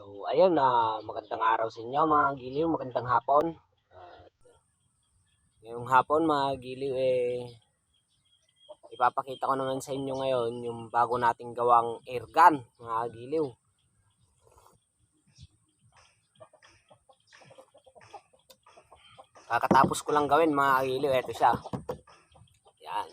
So, ayun na magandang araw sa inyo mga giliw, magandang hapon. At ngayong hapon mga giliw ipapakita ko naman sa inyo ngayon yung bago nating gawang air gun mga giliw. Kakatapos ko lang gawin mga giliw, eto siya. Yan.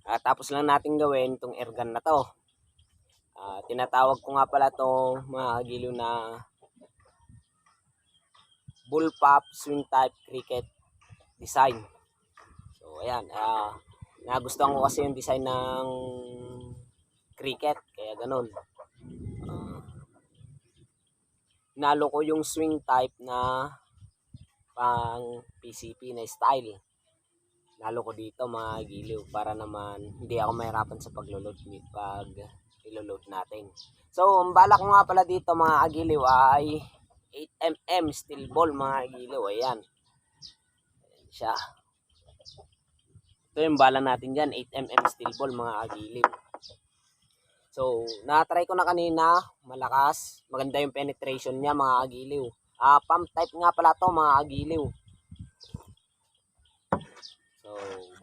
Kakatapos lang natin gawin itong air gun na to. Tinatawag ko nga pala to mga giliw na bullpup swing type cricket design. So ayan, nagustuhan ko kasi yung design ng cricket, kaya ganun. Nalo ko yung swing type na pang PCP na style. Nalo ko dito mga giliw para naman hindi ako mahirapan sa pag-load ilo-load natin. So, ang balak ko nga pala dito mga agiliw ay 8mm steel ball mga agiliw. Ayan. Ayan siya. Ito yung bala natin dyan, 8mm steel ball mga agiliw. So, na-try ko na kanina, malakas, maganda yung penetration niya mga agiliw. Pump type nga pala to mga agiliw. So,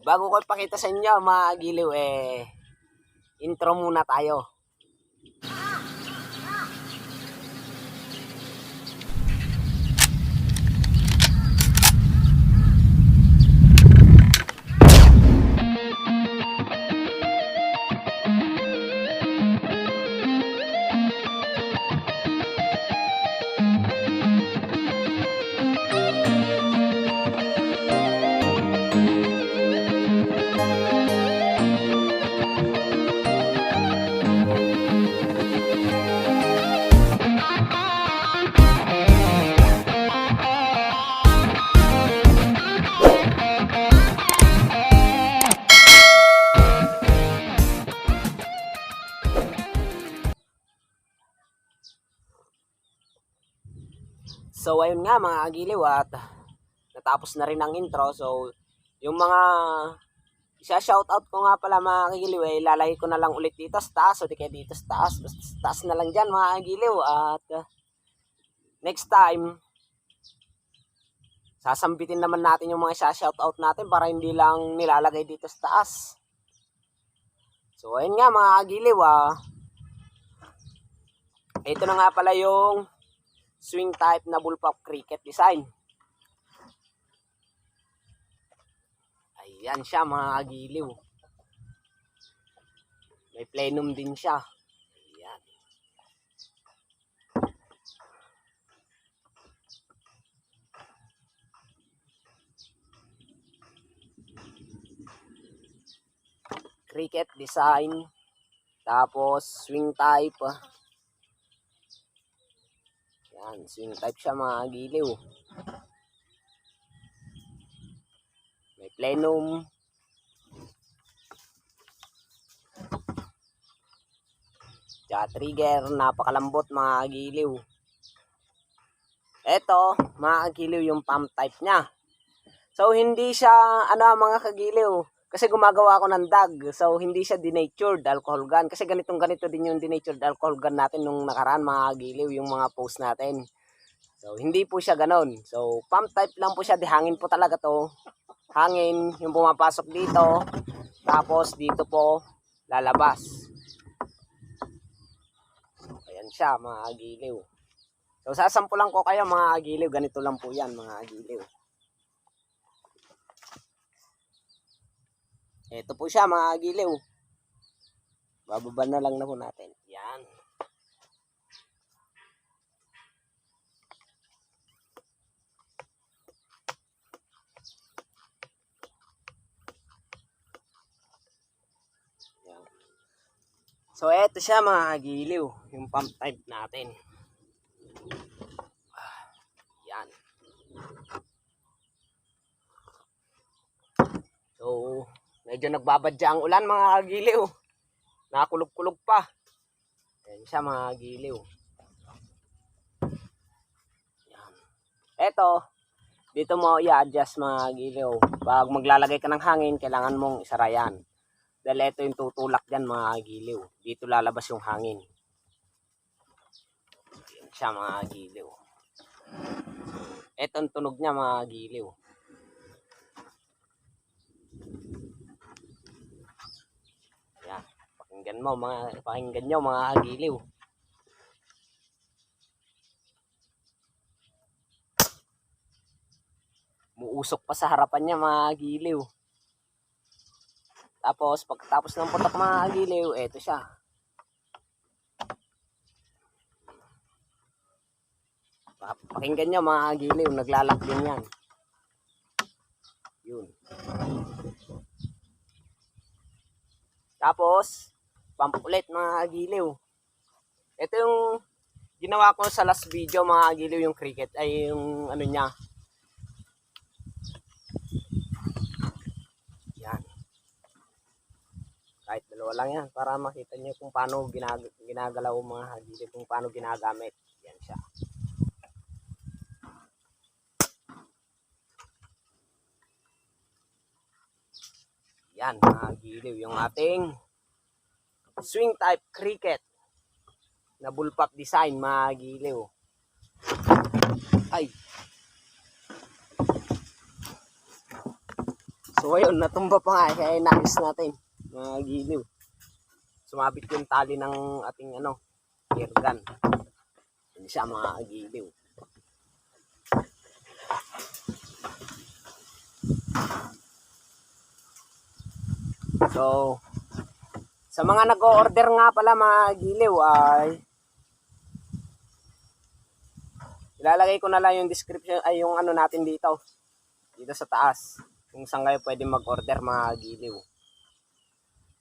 bago ko ipakita sa inyo mga agiliw, intro muna tayo. So ayun nga mga agiliw, at natapos na rin ang intro. So yung mga isa-shoutout ko nga pala mga agiliw, ilalagay ko na lang ulit dito sa taas o di kaya dito sa taas. Basta sa taas na lang dyan mga agiliw. At next time, sasambitin naman natin yung mga isa-shoutout natin para hindi lang nilalagay dito sa taas. So ayun nga mga agiliw, ito na nga pala yung swing type na bullpup cricket design. Ayan siya mga agiliw. May plenum din siya. Ayan. Cricket design. Tapos swing type. Ayan, swing type siya mga agiliw. May plenum. Tsaka trigger, napakalambot mga agiliw. Eto, mga agiliw yung pump type niya. So, hindi siya, mga kagiliw, kasi gumagawa ako ng DAG. So, hindi siya denatured alcohol gun. Kasi ganito din yung denatured alcohol gun natin nung nakaraan mga agiliw, yung mga post natin. So, hindi po siya ganon. So, pump type lang po siya. Di hangin po talaga to. Hangin, yung pumapasok dito. Tapos, dito po, lalabas. So, ayan siya, mga agiliw. So, sasampulan ko kayo, mga agiliw. Ganito lang po yan, mga agiliw. Ito po siya, mga agiliw. Bababa na lang na po natin. Yan. So, eto siya mga agiliw, yung pump type natin. Yan. So, medyo nagbabadya ang ulan mga agiliw. Nakakulog-kulog pa. Yan siya mga agiliw. Yan. Eto, dito mo i-adjust mga agiliw. Pag maglalagay ka ng hangin, kailangan mong isara yan. Dahil ito yung tutulak dyan mga agiliw. Dito lalabas yung hangin. siya mga giliw. Etong tunog niya mga giliw. Yan. Pakinggan nyo mga giliw. Muusok pa sa harapan niya mga giliw. Tapos pagkatapos ng putok mga giliw, eto siya. Pakinggan nyo mga giliw, naglalak din yan. Yun. Tapos, pump ulit mga giliw. Ito yung ginawa ko sa last video mga giliw, yung cricket. Ay yung ano niya. Yan. Kahit dalawa lang yan para makita nyo kung paano ginagalaw mga giliw, kung paano ginagamit. Yan siya. Yan mga giliw, yung ating swing type cricket na bullpup design mga giliw. Ay. So ayun, natumba pa nga kaya inayos natin mga giliw. Sumabit yung tali ng ating air gun. Yan siya mga giliw. So, sa mga nag-o-order nga pala mga giliw ay ilalagay ko na lang yung description ay yung natin dito sa taas kung saan kayo pwede mag-order mga giliw.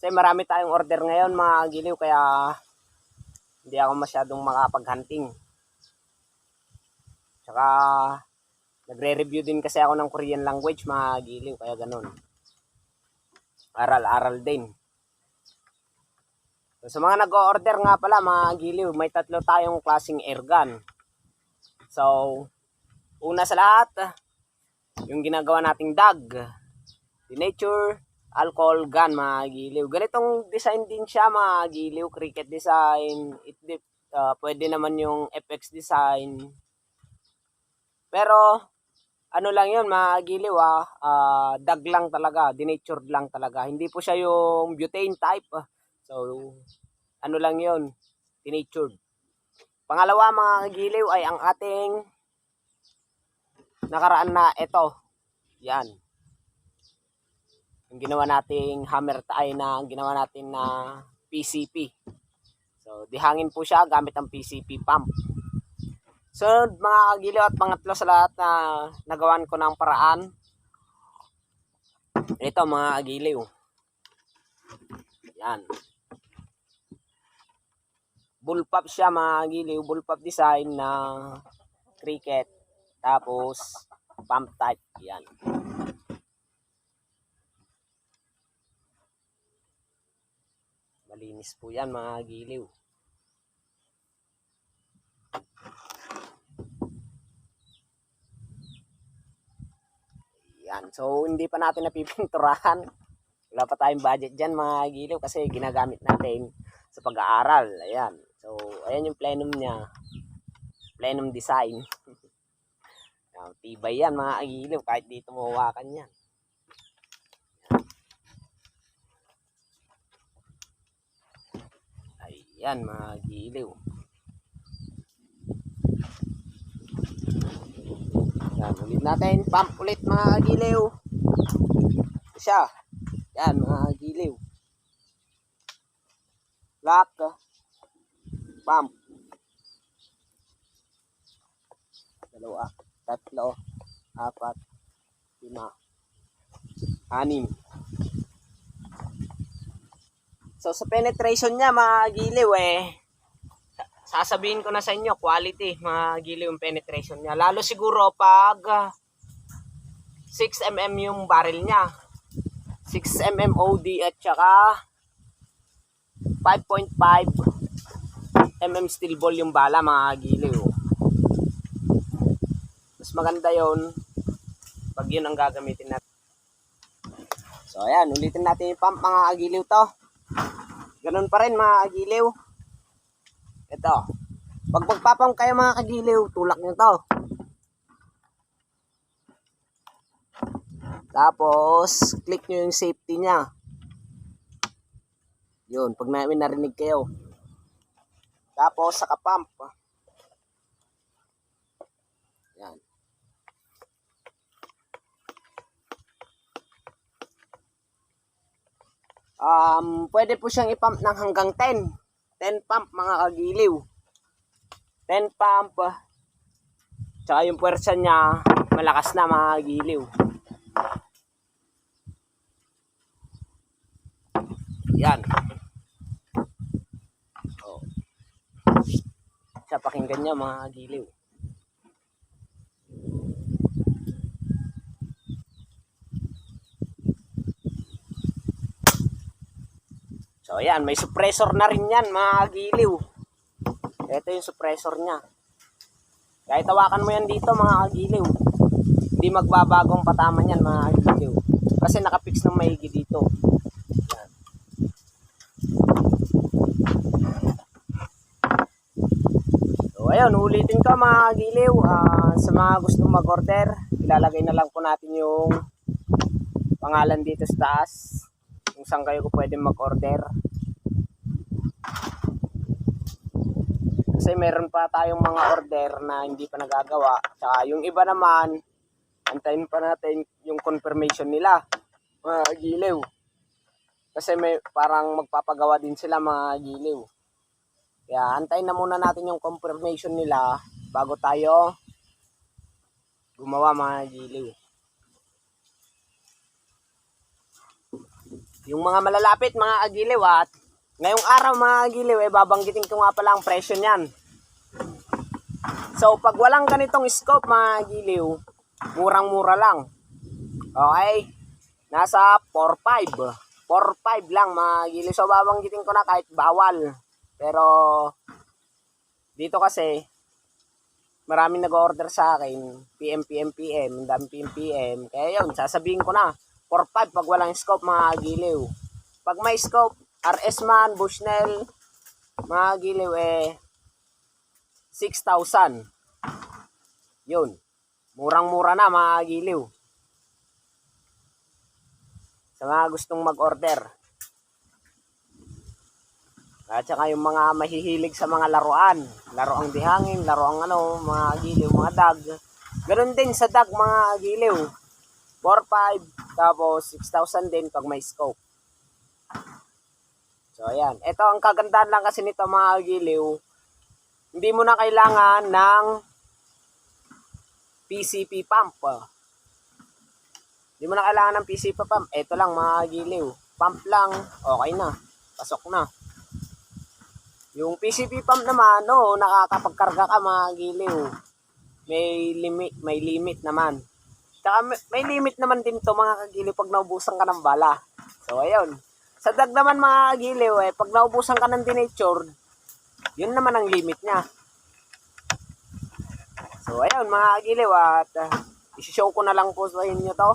Kasi marami tayong order ngayon mga giliw kaya hindi ako masyadong makapag-hunting. Tsaka nagre-review din kasi ako ng Korean language mga giliw kaya ganun. Aral-aral din. So, sa mga nag-o-order nga pala mga giliw, may 3 tayong klaseng air gun. So, una sa lahat, yung ginagawa nating DAG, Denature Alcohol Gun mga giliw. Ganitong design din siya mga giliw, cricket design. Pwede naman yung FX design. Pero ano lang yun mga giliw DAG lang talaga, denatured lang talaga. Hindi po siya yung butane type. So, ano lang yun, denatured. Pangalawa mga giliw ay ang ating nakaraan na ito. Yan. Yung ginawa nating hammer tie ginawa natin na PCP. So, dihangin po siya gamit ang PCP pump. So, mga kagiliw at pangatlo sa lahat na nagawan ko ng paraan. Ito mga kagiliw. Yan. Bullpup siya mga kagiliw. Bullpup design na cricket. Tapos, pump type. Yan. Malinis po yan mga kagiliw. Yan. So, hindi pa natin napipinturahan. Wala pa tayong budget dyan mga giliw kasi ginagamit natin sa pag-aaral. Ayan. So, ayan yung plenum niya. Plenum design. Tibay yan mga giliw kahit dito mawawakan yan. Ayan mga giliw. Yan, ulit natin. Pump ulit mga giliw. Siya. Yan mga giliw. Lock. Pump. 2, 3, 4, 5, 6. So sa penetration niya mga giliw sasabihin ko na sa inyo, quality, mga giliw yung penetration niya. Lalo siguro pag 6mm yung barrel niya. 6mm OD at saka 5.5mm steel ball yung bala, mga giliw. Mas maganda yon pag yun ang gagamitin natin. So ayan, ulitin natin yung pump mga giliw to. Ganun pa rin mga giliw. Ito. Pag magpapam kayo mga kagiliw, tulak nyo to. Tapos, click nyo yung safety niya. Yun, pag namin narinig kayo. Tapos, saka pump. Yan. Pwede po siyang ipump ng hanggang 10. 10 pump mga kagiliw. 10 pump. Tsaka yung puwersa niya, malakas na mga kagiliw. Yan. Oh. Sa pakinggan niya mga kagiliw. So ayan, may suppressor na rin yan mga kagiliw. Ito yung suppressor niya. Kahit tawakan mo yan dito mga kagiliw, hindi magbabagong pataman yan mga kagiliw. Kasi nakapix ng maigi dito. Yan. So ayun, ulitin ko mga kagiliw. Sa mga gustong mag-order, ilalagay na lang po natin yung pangalan dito sa taas. Kung saan kayo pwede mag-order. Kasi meron pa tayong mga order na hindi pa nagagawa. Tsaka yung iba naman, antayin pa natin yung confirmation nila, mga giliw. Kasi may parang magpapagawa din sila mga giliw. Kaya antayin na muna natin yung confirmation nila bago tayo gumawa mga giliw. Yung mga malalapit mga agiliw at ngayong araw mga agiliw babanggitin ko nga pala ang presyo niyan. So pag walang ganitong scope mga agiliw, murang-mura lang. Okay? Nasa 4.5. 4.5 lang mga agiliw. So babanggitin ko na kahit bawal. Pero dito kasi maraming nag-order sa akin. PM. Ang dami PM. Kaya yun, sasabihin ko na. 4.5 pag walang scope mga agiliw. Pag may scope, RS man, Bushnell, mga agiliw 6,000. Yun. Murang-mura na mga agiliw. Sa mga gustong mag-order. At saka yung mga mahihilig sa mga laruan. Laruang dihangin, laruang mga agiliw, mga dag. Ganun din sa dag mga agiliw. 4.5 tapos 6,000 din pag may scope. So ayan, ito ang kagandahan lang kasi nito mga agiliw. Hindi mo na kailangan ng PCP pump. Hindi mo na kailangan ng PCP pump. Ito lang mga agiliw. Pump lang, okay na. Pasok na. Yung PCP pump naman, nakakapagkarga ka mga agiliw. May limit naman. Tsaka may limit naman din to mga kagiliw pag naubusan ka ng bala. So ayun. Sa dag naman mga kagiliw pag naubusan ka ng denatured, yun naman ang limit niya. So ayun mga kagiliw at isi-show ko na lang po sa inyo to.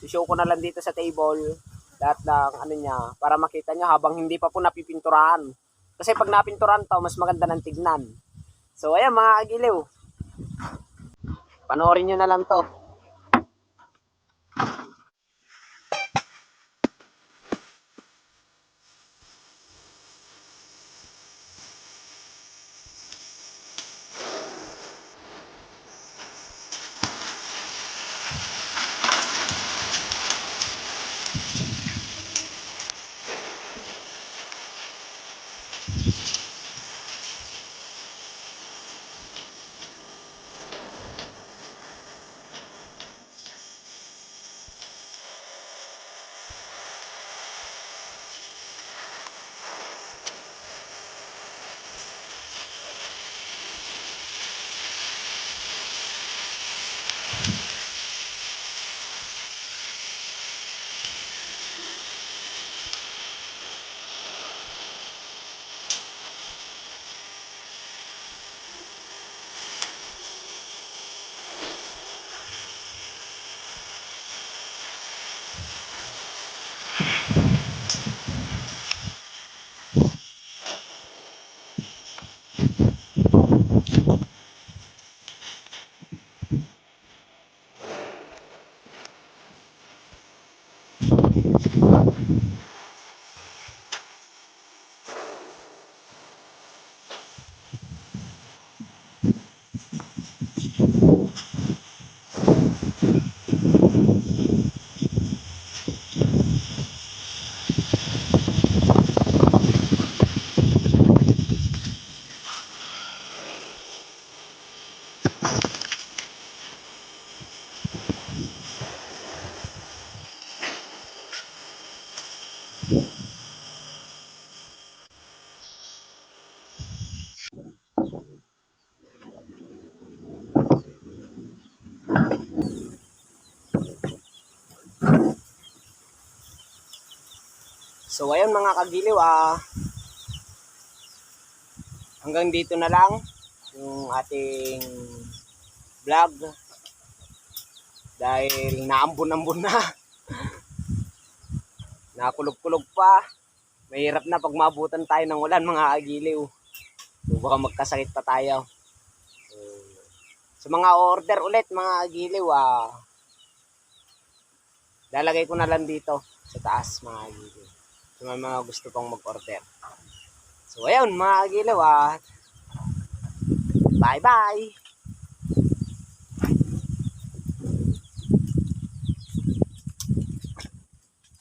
I-show ko na lang dito sa table lahat ng niya para makita nyo habang hindi pa po napipinturahan. Kasi pag napinturahan to, mas maganda ng tignan. So ayun mga kagiliw. Panoorin nyo na lang to. So ayun mga kagiliw, hanggang dito na lang yung ating vlog dahil naambon-ambon na. Nakulog-kulog pa. Mahirap na pag maabutan tayo ng ulan mga kagiliw. So baka magkasakit pa tayo. So mga order ulit mga kagiliw, lalagay ko na lang dito sa taas mga kagiliw. So may mga gusto pang mag-order. So ayun mga kagiliw, bye bye!